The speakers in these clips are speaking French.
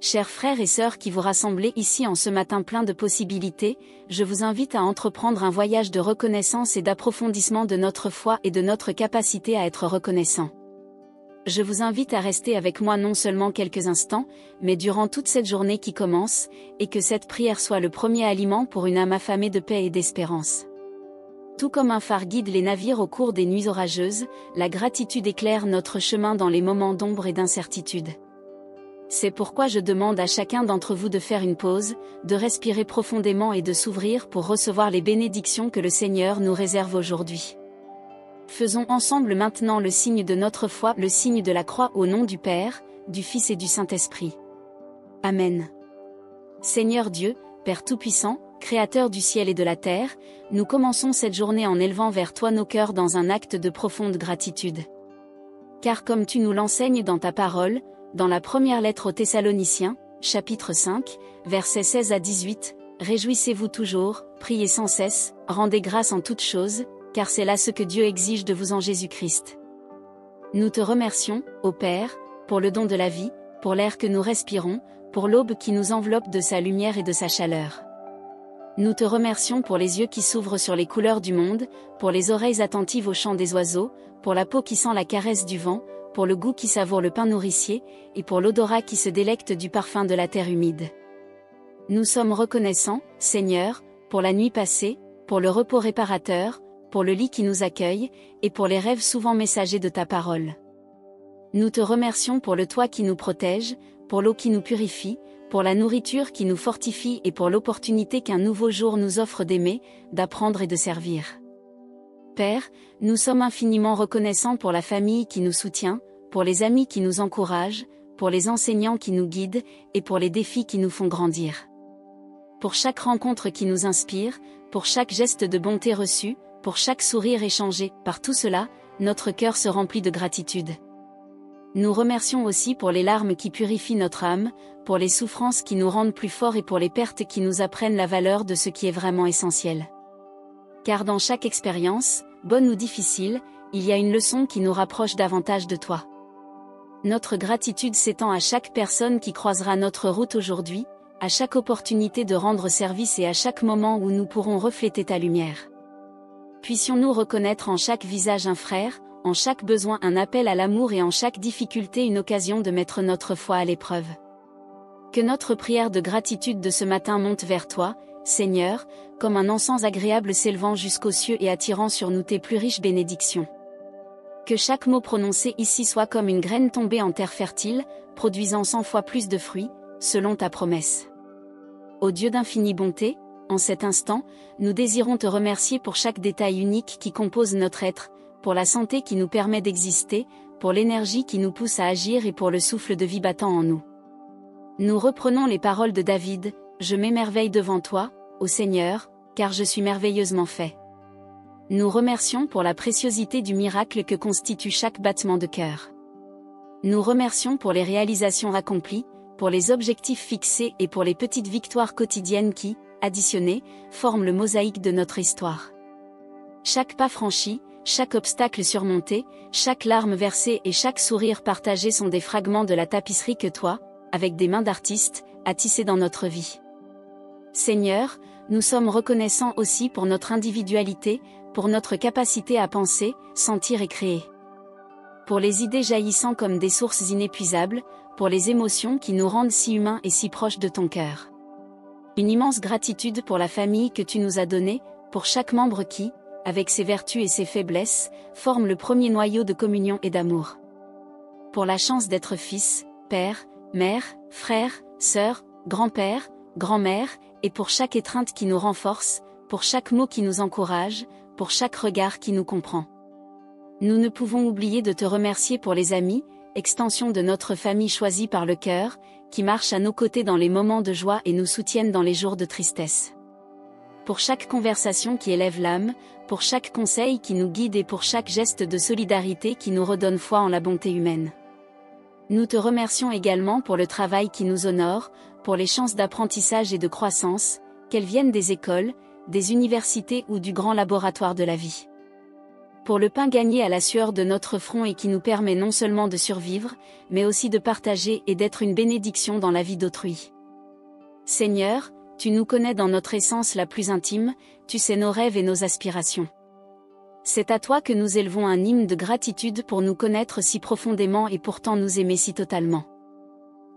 Chers frères et sœurs qui vous rassemblez ici en ce matin plein de possibilités, je vous invite à entreprendre un voyage de reconnaissance et d'approfondissement de notre foi et de notre capacité à être reconnaissant. Je vous invite à rester avec moi non seulement quelques instants, mais durant toute cette journée qui commence, et que cette prière soit le premier aliment pour une âme affamée de paix et d'espérance. Tout comme un phare guide les navires au cours des nuits orageuses, la gratitude éclaire notre chemin dans les moments d'ombre et d'incertitude. C'est pourquoi je demande à chacun d'entre vous de faire une pause, de respirer profondément et de s'ouvrir pour recevoir les bénédictions que le Seigneur nous réserve aujourd'hui. Faisons ensemble maintenant le signe de notre foi, le signe de la croix au nom du Père, du Fils et du Saint-Esprit. Amen. Seigneur Dieu, Père Tout-Puissant, Créateur du ciel et de la terre, nous commençons cette journée en élevant vers toi nos cœurs dans un acte de profonde gratitude. Car comme tu nous l'enseignes dans ta parole, dans la première lettre aux Thessaloniciens, chapitre 5, versets 16 à 18, réjouissez-vous toujours, priez sans cesse, rendez grâce en toutes choses, car c'est là ce que Dieu exige de vous en Jésus-Christ. Nous te remercions, ô Père, pour le don de la vie, pour l'air que nous respirons, pour l'aube qui nous enveloppe de sa lumière et de sa chaleur. Nous te remercions pour les yeux qui s'ouvrent sur les couleurs du monde, pour les oreilles attentives au chant des oiseaux, pour la peau qui sent la caresse du vent, pour le goût qui savoure le pain nourricier, et pour l'odorat qui se délecte du parfum de la terre humide. Nous sommes reconnaissants, Seigneur, pour la nuit passée, pour le repos réparateur, pour le lit qui nous accueille, et pour les rêves souvent messagers de ta parole. Nous te remercions pour le toit qui nous protège, pour l'eau qui nous purifie, pour la nourriture qui nous fortifie et pour l'opportunité qu'un nouveau jour nous offre d'aimer, d'apprendre et de servir. Père, nous sommes infiniment reconnaissants pour la famille qui nous soutient, pour les amis qui nous encouragent, pour les enseignants qui nous guident, et pour les défis qui nous font grandir. Pour chaque rencontre qui nous inspire, pour chaque geste de bonté reçu, pour chaque sourire échangé, par tout cela, notre cœur se remplit de gratitude. Nous remercions aussi pour les larmes qui purifient notre âme, pour les souffrances qui nous rendent plus forts et pour les pertes qui nous apprennent la valeur de ce qui est vraiment essentiel. Car dans chaque expérience, bonne ou difficile, il y a une leçon qui nous rapproche davantage de toi. Notre gratitude s'étend à chaque personne qui croisera notre route aujourd'hui, à chaque opportunité de rendre service et à chaque moment où nous pourrons refléter ta lumière. Puissions-nous reconnaître en chaque visage un frère, en chaque besoin un appel à l'amour et en chaque difficulté une occasion de mettre notre foi à l'épreuve. Que notre prière de gratitude de ce matin monte vers toi, Seigneur, comme un encens agréable s'élevant jusqu'aux cieux et attirant sur nous tes plus riches bénédictions. Que chaque mot prononcé ici soit comme une graine tombée en terre fertile, produisant 100 fois plus de fruits, selon ta promesse. Ô Dieu d'infinie bonté, en cet instant, nous désirons te remercier pour chaque détail unique qui compose notre être, pour la santé qui nous permet d'exister, pour l'énergie qui nous pousse à agir et pour le souffle de vie battant en nous. Nous reprenons les paroles de David, « Je m'émerveille devant toi, ô Seigneur, car je suis merveilleusement fait. » Nous remercions pour la préciosité du miracle que constitue chaque battement de cœur. Nous remercions pour les réalisations accomplies, pour les objectifs fixés et pour les petites victoires quotidiennes qui, additionnées, forment le mosaïque de notre histoire. Chaque pas franchi, chaque obstacle surmonté, chaque larme versée et chaque sourire partagé sont des fragments de la tapisserie que toi, avec des mains d'artiste, as tissé dans notre vie. Seigneur, nous sommes reconnaissants aussi pour notre individualité, pour notre capacité à penser, sentir et créer. Pour les idées jaillissant comme des sources inépuisables, pour les émotions qui nous rendent si humains et si proches de ton cœur. Une immense gratitude pour la famille que tu nous as donnée, pour chaque membre qui, avec ses vertus et ses faiblesses, forme le premier noyau de communion et d'amour. Pour la chance d'être fils, père, mère, frère, sœur, grand-père, grand-mère, et pour chaque étreinte qui nous renforce, pour chaque mot qui nous encourage, pour chaque regard qui nous comprend. Nous ne pouvons oublier de te remercier pour les amis, extension de notre famille choisie par le cœur, qui marchent à nos côtés dans les moments de joie et nous soutiennent dans les jours de tristesse. Pour chaque conversation qui élève l'âme, pour chaque conseil qui nous guide et pour chaque geste de solidarité qui nous redonne foi en la bonté humaine. Nous te remercions également pour le travail qui nous honore, pour les chances d'apprentissage et de croissance, qu'elles viennent des écoles, des universités ou du grand laboratoire de la vie. pour le pain gagné à la sueur de notre front et qui nous permet non seulement de survivre, mais aussi de partager et d'être une bénédiction dans la vie d'autrui. Seigneur, tu nous connais dans notre essence la plus intime, tu sais nos rêves et nos aspirations. C'est à toi que nous élevons un hymne de gratitude pour nous connaître si profondément et pourtant nous aimer si totalement.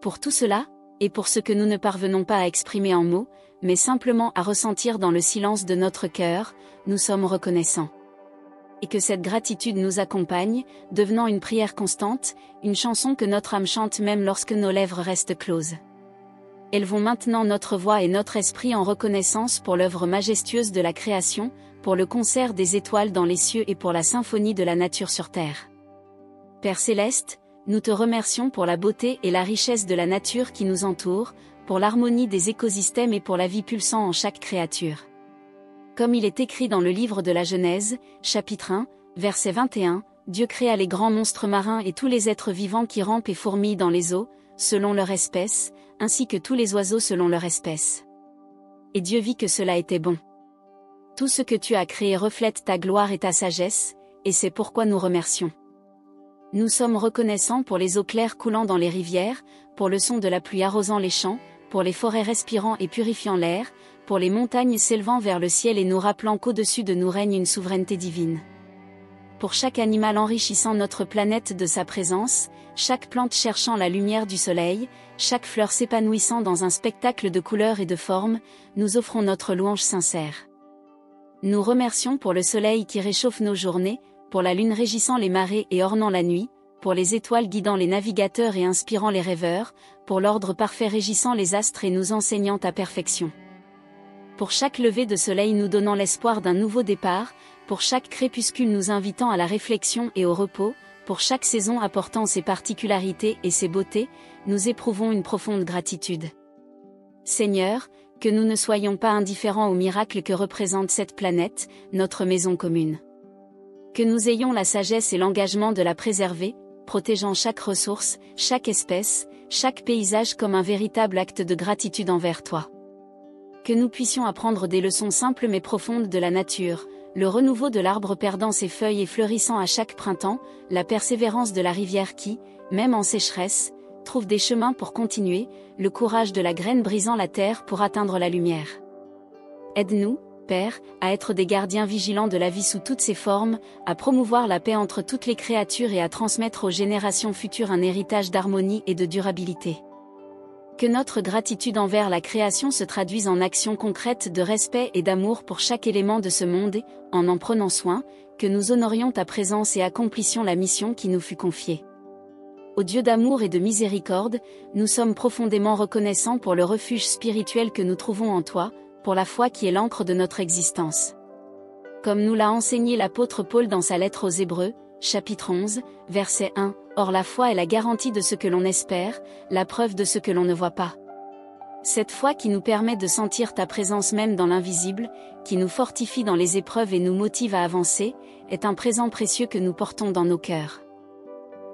Pour tout cela, et pour ce que nous ne parvenons pas à exprimer en mots, mais simplement à ressentir dans le silence de notre cœur, nous sommes reconnaissants. Et que cette gratitude nous accompagne, devenant une prière constante, une chanson que notre âme chante même lorsque nos lèvres restent closes. Élevons maintenant notre voix et notre esprit en reconnaissance pour l'œuvre majestueuse de la création, pour le concert des étoiles dans les cieux et pour la symphonie de la nature sur terre. Père céleste, nous te remercions pour la beauté et la richesse de la nature qui nous entoure, pour l'harmonie des écosystèmes et pour la vie pulsant en chaque créature. Comme il est écrit dans le livre de la Genèse, chapitre 1, verset 21, Dieu créa les grands monstres marins et tous les êtres vivants qui rampent et fourmillent dans les eaux, selon leur espèce, ainsi que tous les oiseaux selon leur espèce. Et Dieu vit que cela était bon. Tout ce que tu as créé reflète ta gloire et ta sagesse, et c'est pourquoi nous remercions. Nous sommes reconnaissants pour les eaux claires coulant dans les rivières, pour le son de la pluie arrosant les champs, pour les forêts respirant et purifiant l'air, pour les montagnes s'élevant vers le ciel et nous rappelant qu'au-dessus de nous règne une souveraineté divine. Pour chaque animal enrichissant notre planète de sa présence, chaque plante cherchant la lumière du soleil, chaque fleur s'épanouissant dans un spectacle de couleurs et de formes, nous offrons notre louange sincère. Nous remercions pour le soleil qui réchauffe nos journées, pour la lune régissant les marées et ornant la nuit, pour les étoiles guidant les navigateurs et inspirant les rêveurs, pour l'ordre parfait régissant les astres et nous enseignant ta perfection. Pour chaque lever de soleil nous donnant l'espoir d'un nouveau départ, pour chaque crépuscule nous invitant à la réflexion et au repos, pour chaque saison apportant ses particularités et ses beautés, nous éprouvons une profonde gratitude. Seigneur, que nous ne soyons pas indifférents aux miracles que représente cette planète, notre maison commune. Que nous ayons la sagesse et l'engagement de la préserver, protégeant chaque ressource, chaque espèce, chaque paysage comme un véritable acte de gratitude envers toi. Que nous puissions apprendre des leçons simples mais profondes de la nature, le renouveau de l'arbre perdant ses feuilles et fleurissant à chaque printemps, la persévérance de la rivière qui, même en sécheresse, trouve des chemins pour continuer, le courage de la graine brisant la terre pour atteindre la lumière. Aide-nous, Père, à être des gardiens vigilants de la vie sous toutes ses formes, à promouvoir la paix entre toutes les créatures et à transmettre aux générations futures un héritage d'harmonie et de durabilité. Que notre gratitude envers la création se traduise en actions concrètes de respect et d'amour pour chaque élément de ce monde et, en prenant soin, que nous honorions ta présence et accomplissions la mission qui nous fut confiée. Ô Dieu d'amour et de miséricorde, nous sommes profondément reconnaissants pour le refuge spirituel que nous trouvons en toi, pour la foi qui est l'encre de notre existence. Comme nous l'a enseigné l'apôtre Paul dans sa lettre aux Hébreux, chapitre 11, verset 1, Or la foi est la garantie de ce que l'on espère, la preuve de ce que l'on ne voit pas. Cette foi qui nous permet de sentir ta présence même dans l'invisible, qui nous fortifie dans les épreuves et nous motive à avancer, est un présent précieux que nous portons dans nos cœurs.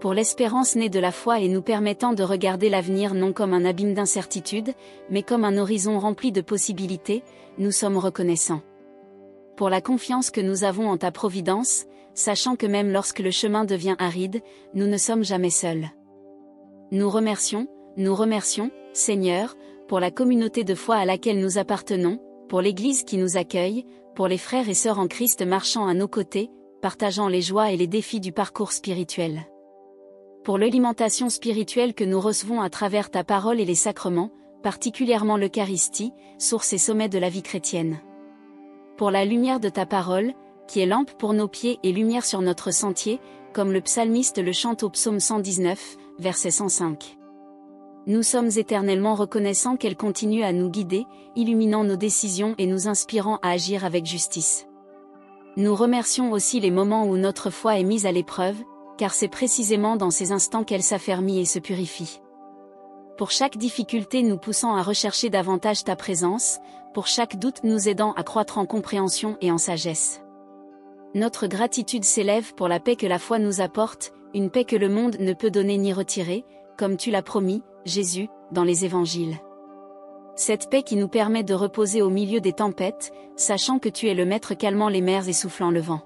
Pour l'espérance née de la foi et nous permettant de regarder l'avenir non comme un abîme d'incertitude, mais comme un horizon rempli de possibilités, nous sommes reconnaissants. Pour la confiance que nous avons en ta providence, sachant que même lorsque le chemin devient aride, nous ne sommes jamais seuls. Nous remercions, Seigneur, pour la communauté de foi à laquelle nous appartenons, pour l'Église qui nous accueille, pour les frères et sœurs en Christ marchant à nos côtés, partageant les joies et les défis du parcours spirituel. Pour l'alimentation spirituelle que nous recevons à travers ta parole et les sacrements, particulièrement l'Eucharistie, source et sommet de la vie chrétienne. Pour la lumière de ta parole, qui est lampe pour nos pieds et lumière sur notre sentier, comme le psalmiste le chante au psaume 119, verset 105. Nous sommes éternellement reconnaissants qu'elle continue à nous guider, illuminant nos décisions et nous inspirant à agir avec justice. Nous remercions aussi les moments où notre foi est mise à l'épreuve, car c'est précisément dans ces instants qu'elle s'affermit et se purifie. Pour chaque difficulté nous poussant à rechercher davantage ta présence, pour chaque doute nous aidant à croître en compréhension et en sagesse. Notre gratitude s'élève pour la paix que la foi nous apporte, une paix que le monde ne peut donner ni retirer, comme tu l'as promis, Jésus, dans les évangiles. Cette paix qui nous permet de reposer au milieu des tempêtes, sachant que tu es le maître calmant les mers et soufflant le vent.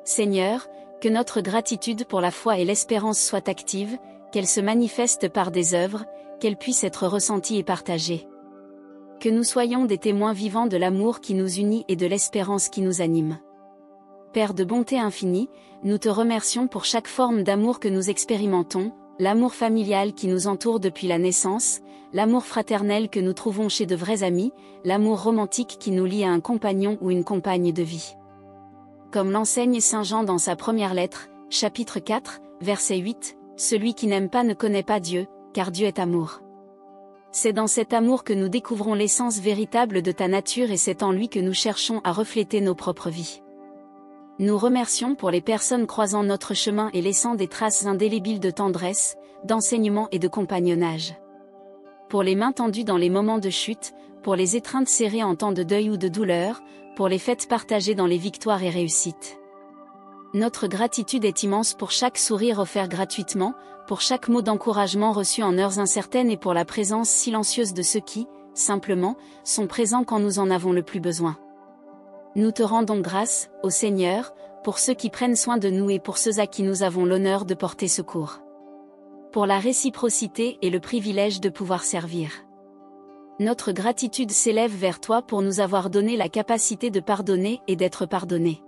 Seigneur, que notre gratitude pour la foi et l'espérance soit active, qu'elle se manifeste par des œuvres, qu'elle puisse être ressentie et partagée. Que nous soyons des témoins vivants de l'amour qui nous unit et de l'espérance qui nous anime. Père de bonté infinie, nous te remercions pour chaque forme d'amour que nous expérimentons, l'amour familial qui nous entoure depuis la naissance, l'amour fraternel que nous trouvons chez de vrais amis, l'amour romantique qui nous lie à un compagnon ou une compagne de vie. Comme l'enseigne Saint Jean dans sa première lettre, chapitre 4, verset 8, « Celui qui n'aime pas ne connaît pas Dieu, car Dieu est amour. » C'est dans cet amour que nous découvrons l'essence véritable de ta nature et c'est en lui que nous cherchons à refléter nos propres vies. Nous remercions pour les personnes croisant notre chemin et laissant des traces indélébiles de tendresse, d'enseignement et de compagnonnage. Pour les mains tendues dans les moments de chute, pour les étreintes serrées en temps de deuil ou de douleur, pour les fêtes partagées dans les victoires et réussites. Notre gratitude est immense pour chaque sourire offert gratuitement, pour chaque mot d'encouragement reçu en heures incertaines et pour la présence silencieuse de ceux qui, simplement, sont présents quand nous en avons le plus besoin. Nous te rendons grâce, ô Seigneur, pour ceux qui prennent soin de nous et pour ceux à qui nous avons l'honneur de porter secours. Pour la réciprocité et le privilège de pouvoir servir. Notre gratitude s'élève vers toi pour nous avoir donné la capacité de pardonner et d'être pardonnés.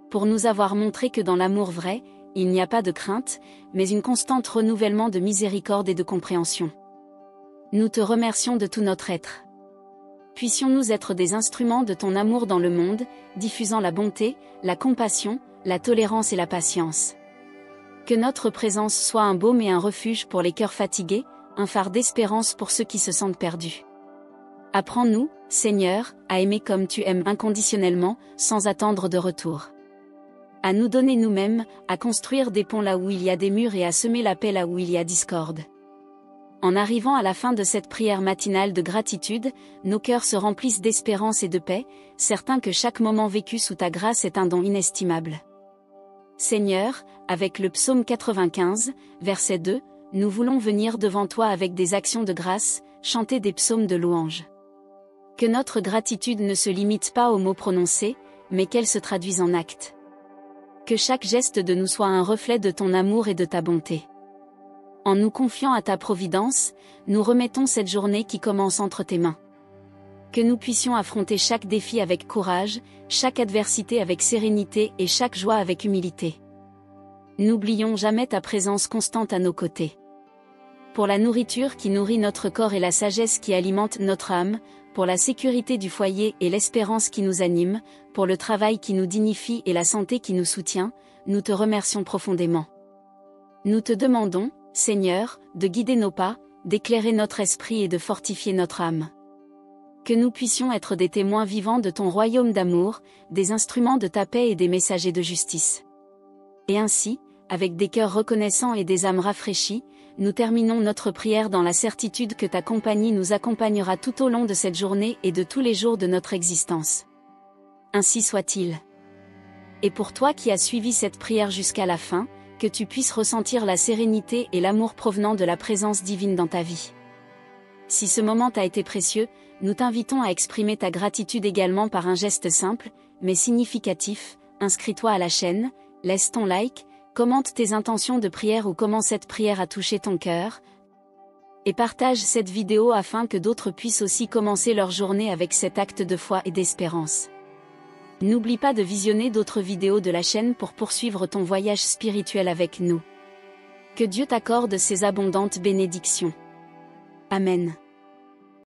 Pour nous avoir montré que dans l'amour vrai, il n'y a pas de crainte, mais une constante renouvellement de miséricorde et de compréhension. Nous te remercions de tout notre être. Puissions-nous être des instruments de ton amour dans le monde, diffusant la bonté, la compassion, la tolérance et la patience. Que notre présence soit un baume et un refuge pour les cœurs fatigués, un phare d'espérance pour ceux qui se sentent perdus. Apprends-nous, Seigneur, à aimer comme tu aimes inconditionnellement, sans attendre de retour. À nous donner nous-mêmes, à construire des ponts là où il y a des murs et à semer la paix là où il y a discorde. En arrivant à la fin de cette prière matinale de gratitude, nos cœurs se remplissent d'espérance et de paix, certains que chaque moment vécu sous ta grâce est un don inestimable. Seigneur, avec le psaume 95, verset 2, nous voulons venir devant toi avec des actions de grâce, chanter des psaumes de louange. Que notre gratitude ne se limite pas aux mots prononcés, mais qu'elle se traduise en actes. Que chaque geste de nous soit un reflet de ton amour et de ta bonté. En nous confiant à ta providence, nous remettons cette journée qui commence entre tes mains. Que nous puissions affronter chaque défi avec courage, chaque adversité avec sérénité et chaque joie avec humilité. N'oublions jamais ta présence constante à nos côtés. Pour la nourriture qui nourrit notre corps et la sagesse qui alimente notre âme, pour la sécurité du foyer et l'espérance qui nous anime, pour le travail qui nous dignifie et la santé qui nous soutient, nous te remercions profondément. Nous te demandons, Seigneur, de guider nos pas, d'éclairer notre esprit et de fortifier notre âme. Que nous puissions être des témoins vivants de ton royaume d'amour, des instruments de ta paix et des messagers de justice. Et ainsi, avec des cœurs reconnaissants et des âmes rafraîchies, nous terminons notre prière dans la certitude que ta compagnie nous accompagnera tout au long de cette journée et de tous les jours de notre existence. Ainsi soit-il. Et pour toi qui as suivi cette prière jusqu'à la fin, que tu puisses ressentir la sérénité et l'amour provenant de la présence divine dans ta vie. Si ce moment t'a été précieux, nous t'invitons à exprimer ta gratitude également par un geste simple, mais significatif. Inscris-toi à la chaîne, laisse ton like, commente tes intentions de prière ou comment cette prière a touché ton cœur, et partage cette vidéo afin que d'autres puissent aussi commencer leur journée avec cet acte de foi et d'espérance. N'oublie pas de visionner d'autres vidéos de la chaîne pour poursuivre ton voyage spirituel avec nous. Que Dieu t'accorde ses abondantes bénédictions. Amen.